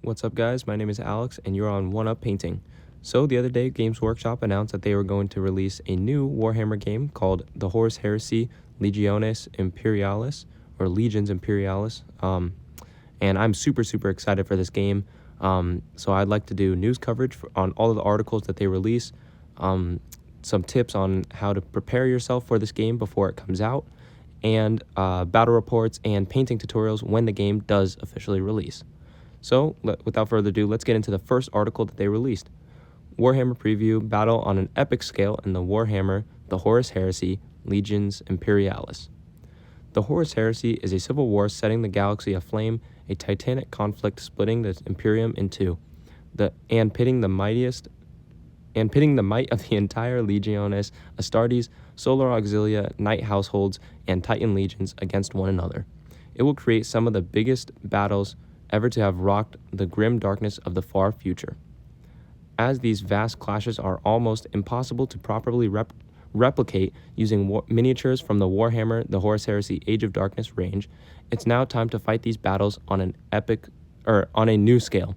What's up, guys? My name is Alex, and you're on One Up Painting. So the other day, Games Workshop announced that they were going to release a new Warhammer game called the Horus Heresy Legiones Imperialis, or Legions Imperialis. And I'm super excited for this game. So I'd like to do news coverage on all of the articles that they release, some tips on how to prepare yourself for this game before it comes out, and battle reports and painting tutorials when the game does officially release. So, without further ado, let's get into the first article that they released. Warhammer Preview, Battle on an Epic Scale in the Warhammer, the Horus Heresy, Legions Imperialis. The Horus Heresy is a civil war setting the galaxy aflame, a titanic conflict splitting the Imperium in two, and pitting the might of the entire Legiones, Astartes, Solar Auxilia, Knight households, and Titan legions against one another. It will create some of the biggest battles ever to have rocked the grim darkness of the far future. As these vast clashes are almost impossible to properly replicate using miniatures from the Warhammer, the Horus Heresy Age of Darkness range, it's now time to fight these battles on on a new scale.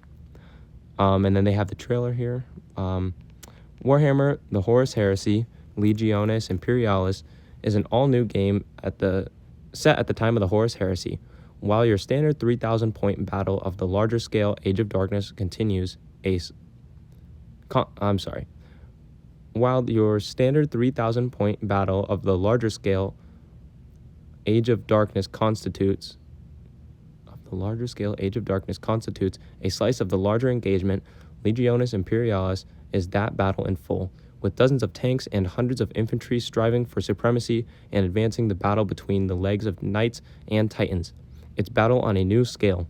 And then they have the trailer here. Warhammer, the Horus Heresy, Legiones Imperialis is an all-new game set at the time of the Horus Heresy. While your standard 3,000 point battle of the larger scale Age of Darkness While your standard 3,000 point battle of the larger scale Age of Darkness constitutes a slice of the larger engagement, Legiones Imperialis is that battle in full, with dozens of tanks and hundreds of infantry striving for supremacy and advancing the battle between the legs of knights and titans. It's battle on a new scale.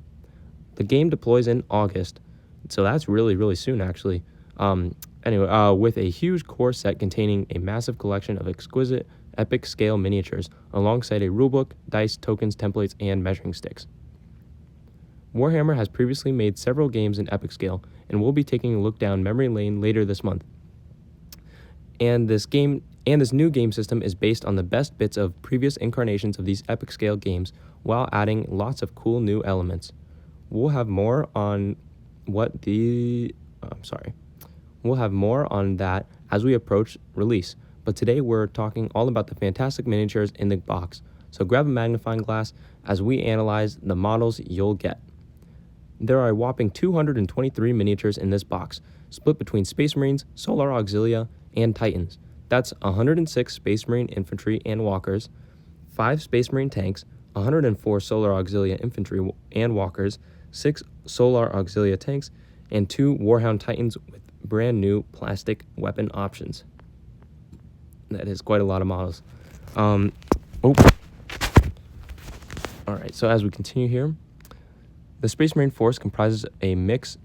The game deploys in August, so that's really soon, actually. With a huge core set containing a massive collection of exquisite epic scale miniatures, alongside a rulebook, dice, tokens, templates, and measuring sticks. Warhammer has previously made several games in epic scale, and we'll be taking a look down memory lane later this month. And this new game system is based on the best bits of previous incarnations of these epic scale games, while adding lots of cool new elements. We'll have more on that as we approach release, but today we're talking all about the fantastic miniatures in the box, so grab a magnifying glass as we analyze the models you'll get. There are a whopping 223 miniatures in this box, split between Space Marines, Solar Auxilia, and Titans. That's 106 Space Marine infantry and walkers, 5 Space Marine tanks, 104 Solar Auxilia infantry and walkers, 6 Solar Auxilia tanks, and 2 Warhound Titans with brand new plastic weapon options. That is quite a lot of models. Alright, so as we continue here, the Space Marine force comprises a mix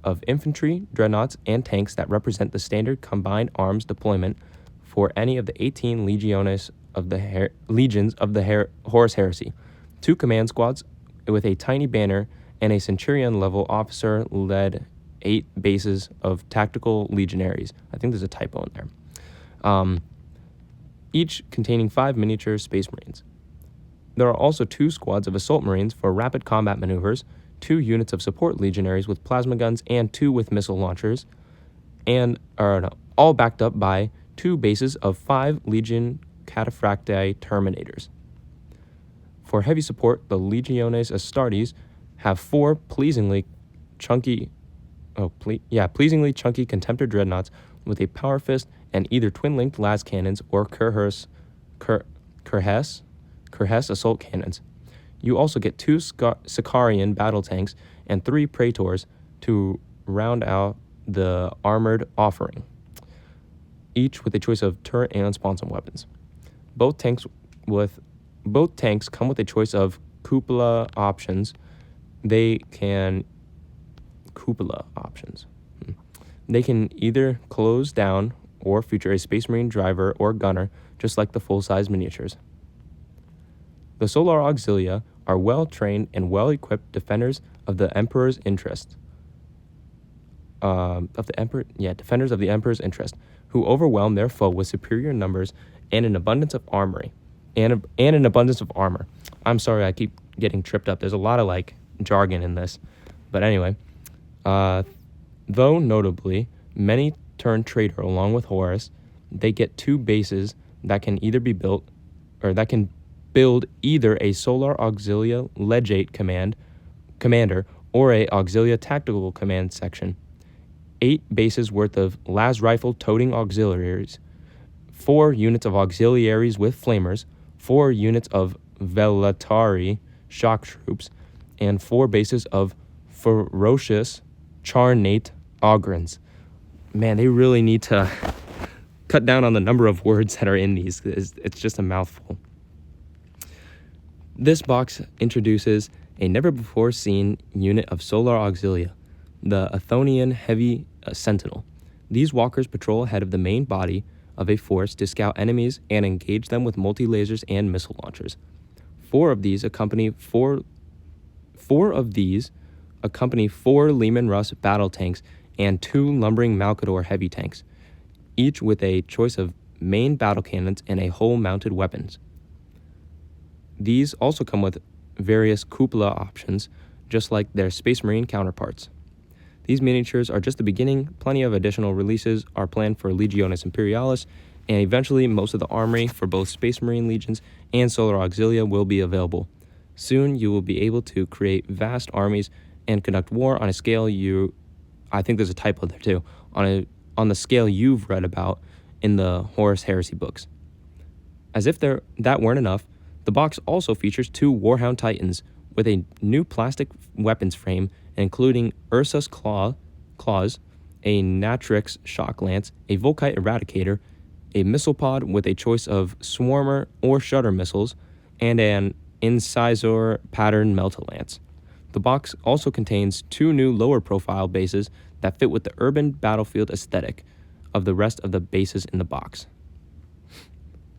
of infantry, dreadnoughts, and tanks that represent the standard combined arms deployment for any of the 18 legions of the Horus Heresy, 2 command squads with a tiny banner, and a centurion-level officer-led 8 bases of tactical legionaries. I think there's a typo in there. Each containing 5 miniature Space Marines. There are also 2 squads of assault marines for rapid combat maneuvers, 2 units of support legionaries with plasma guns, and 2 with missile launchers, all backed up by 2 bases of 5 Legion Cataphracti Terminators. For heavy support, the Legiones Astartes have 4 pleasingly chunky Contemptor dreadnoughts with a power fist and either twin-linked las cannons or Kurhess assault cannons. You also get 2 Sicarian battle tanks and 3 Praetors to round out the armored offering, each with a choice of turret and sponson weapons. Both tanks come with a choice of cupola options. They can either close down or feature a Space Marine driver or gunner, just like the full-size miniatures. The Solar Auxilia are well-trained and well-equipped defenders of the Emperor's interest. Defenders of the Emperor's interest, who overwhelm their foe with superior numbers and an abundance of armor. I'm sorry, I keep getting tripped up. There's a lot of jargon in this, but anyway, Though notably, many turn traitor along with Horus. They get 2 bases that can either be built, or that can build either a Solar Auxilia Legate commander or a Auxilia Tactical Command section. 8 bases worth of las rifle toting auxiliaries, 4 units of auxiliaries with flamers, 4 units of Velatari shock troops, and 4 bases of ferocious Charnate Ogrins. Man, they really need to cut down on the number of words that are in these. It's just a mouthful. This box introduces a never-before-seen unit of Solar Auxilia, the Athonian Heavy Sentinel. These walkers patrol ahead of the main body of a force to scout enemies and engage them with multi-lasers and missile launchers. 4 of these accompany 4 Leman Russ battle tanks and 2 lumbering Malkador heavy tanks, each with a choice of main battle cannons and a hull-mounted weapons. These also come with various cupola options, just like their Space Marine counterparts. These miniatures are just the beginning. Plenty of additional releases are planned for Legiones Imperialis, and eventually most of the armory for both Space Marine Legions and Solar Auxilia will be available. Soon you will be able to create vast armies and conduct war on a scale I think there's a typo there too, on the scale you've read about in the Horus Heresy books. As if that weren't enough, the box also features 2 Warhound Titans with a new plastic weapons frame, including Ursa's Claws, a Natrix Shock Lance, a Volkite Eradicator, a missile pod with a choice of Swarmer or Shudder missiles, and an Incisor pattern Melta-Lance. The box also contains 2 new lower-profile bases that fit with the urban battlefield aesthetic of the rest of the bases in the box.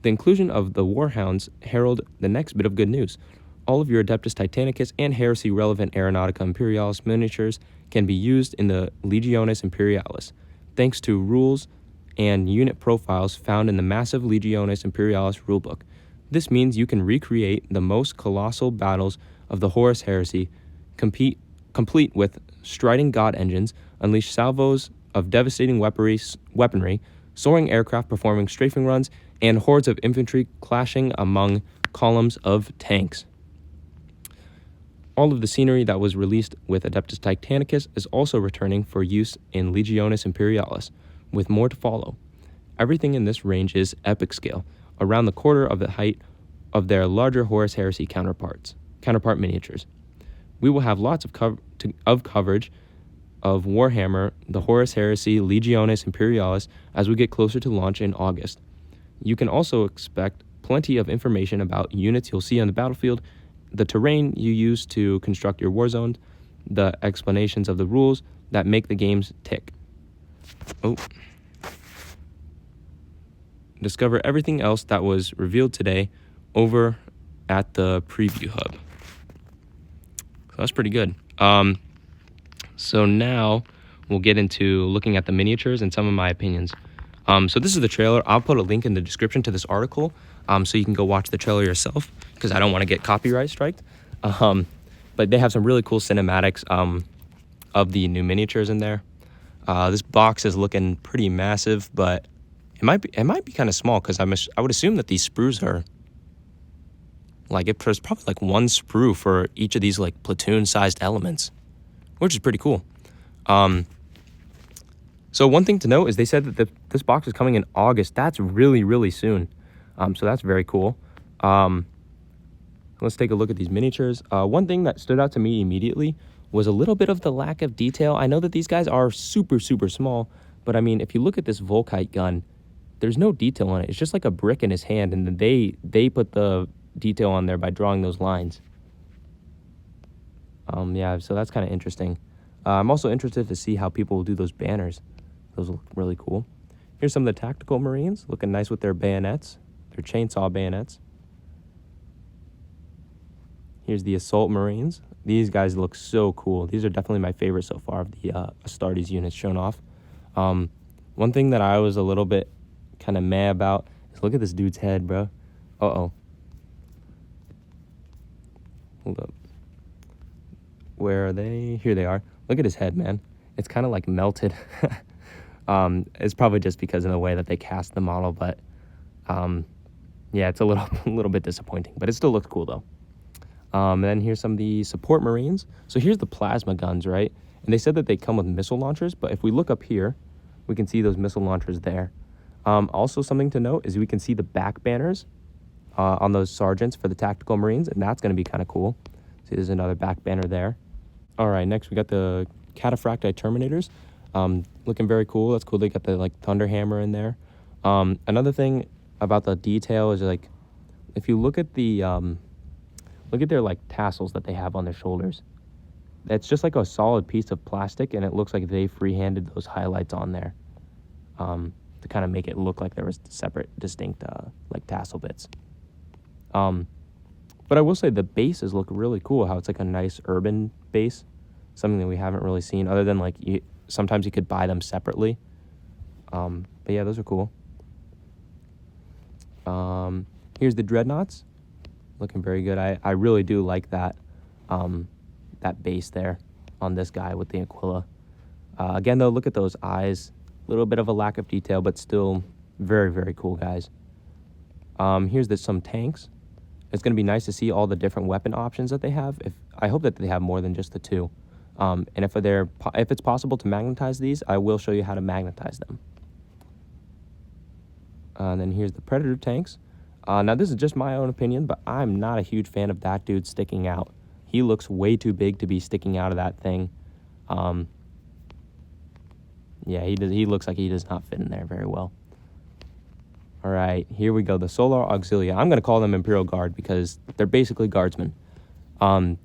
The inclusion of the Warhounds herald the next bit of good news. All of your Adeptus Titanicus and Heresy-relevant Aeronautica Imperialis miniatures can be used in the Legiones Imperialis, thanks to rules and unit profiles found in the massive Legiones Imperialis rulebook. This means you can recreate the most colossal battles of the Horus Heresy, complete with striding god engines, unleash salvos of devastating weaponry, soaring aircraft performing strafing runs, and hordes of infantry clashing among columns of tanks. All of the scenery that was released with Adeptus Titanicus is also returning for use in Legiones Imperialis, with more to follow. Everything in this range is epic scale, around the quarter of the height of their larger Horus Heresy counterpart miniatures. We will have lots of coverage of Warhammer, the Horus Heresy, Legiones Imperialis as we get closer to launch in August. You can also expect plenty of information about units you'll see on the battlefield, the terrain you use to construct your war zones, the explanations of the rules that make the games tick. Discover everything else that was revealed today over at the preview hub. So that's pretty good. So now we'll get into looking at the miniatures and some of my opinions. So this is the trailer. I'll put a link in the description to this article so you can go watch the trailer yourself, because I don't want to get copyright striked. But they have some really cool cinematics of the new miniatures in there. This box is looking pretty massive, but it might be kind of small, because I would assume that these sprues are there's probably like 1 sprue for each of these like platoon-sized elements, which is pretty cool. So one thing to note is they said that this box is coming in August. That's really, really soon. So that's very cool. Let's take a look at these miniatures. One thing that stood out to me immediately was a little bit of the lack of detail. I know that these guys are super, super small, but I mean, if you look at this Volkite gun, there's no detail on it. It's just like a brick in his hand, and then they put the detail on there by drawing those lines. Yeah, so that's kind of interesting. I'm also interested to see how people will do those banners. Those look really cool. Here's some of the tactical Marines, looking nice with their bayonets, their chainsaw bayonets. Here's the Assault Marines. These guys look so cool. These are definitely my favorite so far of the Astartes units shown off. One thing that I was a little bit kind of meh about is look at this dude's head, bro. Uh-oh. Hold up. Where are they? Here they are. Look at his head, man. It's kind of like melted. It's probably just because of the way that they cast the model, but yeah, it's a little a little bit disappointing, but it still looks cool though. And then here's some of the support Marines. So here's the plasma guns, right? And they said that they come with missile launchers, but if we look up here, we can see those missile launchers there. Also, something to note is we can see the back banners on those sergeants for the tactical Marines, and that's going to be kind of cool. See, there's another back banner there. All right, next we got the Cataphracti Terminators. Looking very cool. That's cool. They got the like thunder hammer in there. Another thing about the detail is like, if you look at the look at their like tassels that they have on their shoulders. It's just like a solid piece of plastic, and it looks like they freehanded those highlights on there to kind of make it look like there was separate, distinct like tassel bits. But I will say the bases look really cool. How it's like a nice urban base, something that we haven't really seen other than like sometimes you could buy them separately. But yeah, those are cool. Here's the dreadnoughts, looking very good. I really do like that that base there on this guy with the Aquila. Again though, look at those eyes, a little bit of a lack of detail, but still very, very cool guys. Here's some tanks. It's going to be nice to see all the different weapon options that they have. I hope that they have more than just the two. And if it's possible to magnetize these, I will show you how to magnetize them. And then here's the Predator tanks. Now this is just my own opinion, but I'm not a huge fan of that dude sticking out. He looks way too big to be sticking out of that thing. Yeah, he looks like he does not fit in there very well. All right, here we go. The Solar Auxilia. I'm going to call them Imperial Guard because they're basically guardsmen.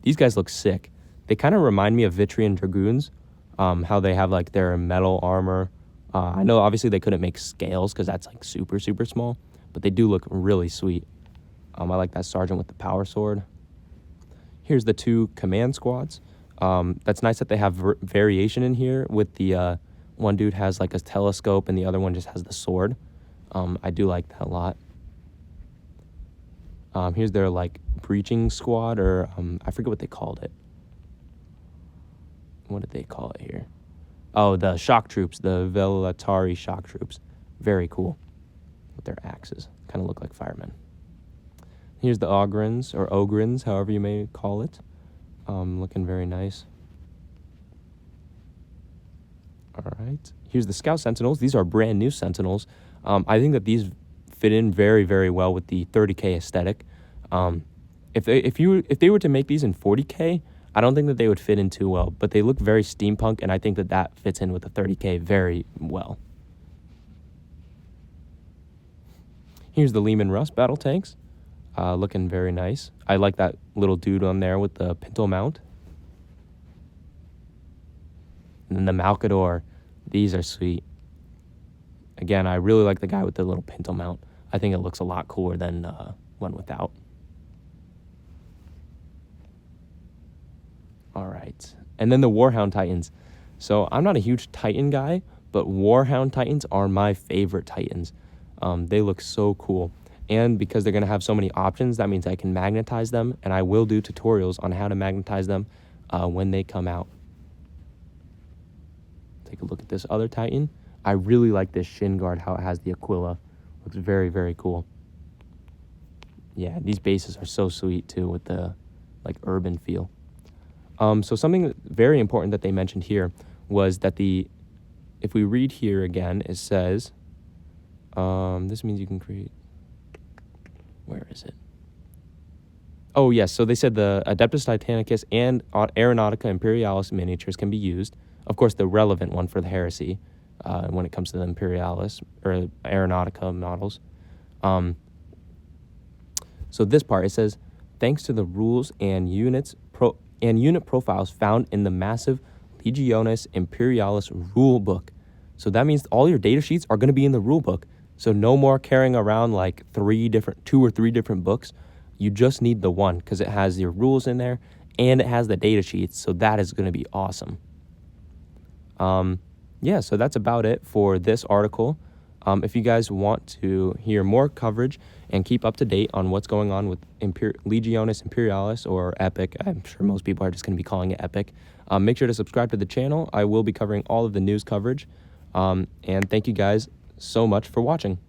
These guys look sick. They kind of remind me of Vitrian Dragoons, how they have like their metal armor. I know obviously they couldn't make scales because that's like super, super small, but they do look really sweet. I like that sergeant with the power sword. Here's the two command squads. That's nice that they have variation in here with the one dude has like a telescope and the other one just has the sword. I do like that a lot. Here's their like breaching squad, or I forget what they called it. What did they call it here? Oh, the shock troops, the Velatari shock troops. Very cool with their axes. Kind of look like firemen. Here's the Ogrins, or Ogrins, however you may call it. Looking very nice. All right. Here's the Scout Sentinels. These are brand new Sentinels. I think that these fit in very, very well with the 30K aesthetic. If they were to make these in 40K, I don't think that they would fit in too well, but they look very steampunk, and I think that that fits in with the 30K very well. Here's the Lehman Russ battle tanks, looking very nice. I like that little dude on there with the pinto mount. And then the Malcador, these are sweet. Again, I really like the guy with the little pinto mount. I think it looks a lot cooler than one without. All right. And then the Warhound Titans. So I'm not a huge Titan guy, but Warhound Titans are my favorite Titans. They look so cool. And because they're going to have so many options, that means I can magnetize them, and I will do tutorials on how to magnetize them when they come out. Take a look at this other Titan. I really like this shin guard, how it has the Aquila. Looks very, very cool. Yeah, these bases are so sweet too with the like urban feel. So something very important that they mentioned here was that if we read here again, it says, this means you can create, where is it? Oh yes, so they said the Adeptus Titanicus and Aeronautica Imperialis miniatures can be used. Of course, the relevant one for the Heresy, when it comes to the Imperialis or Aeronautica models. So this part, it says, thanks to the rules and unit profiles found in the massive Legionis Imperialis rule book. So that means all your data sheets are going to be in the rule book. So no more carrying around like 2 or 3 different books. You just need the one because it has your rules in there and it has the data sheets. So that is going to be awesome. Yeah, so that's about it for this article. If you guys want to hear more coverage and keep up to date on what's going on with Legionis Imperialis or Epic, I'm sure most people are just going to be calling it Epic. Make sure to subscribe to the channel. I will be covering all of the news coverage. And thank you guys so much for watching.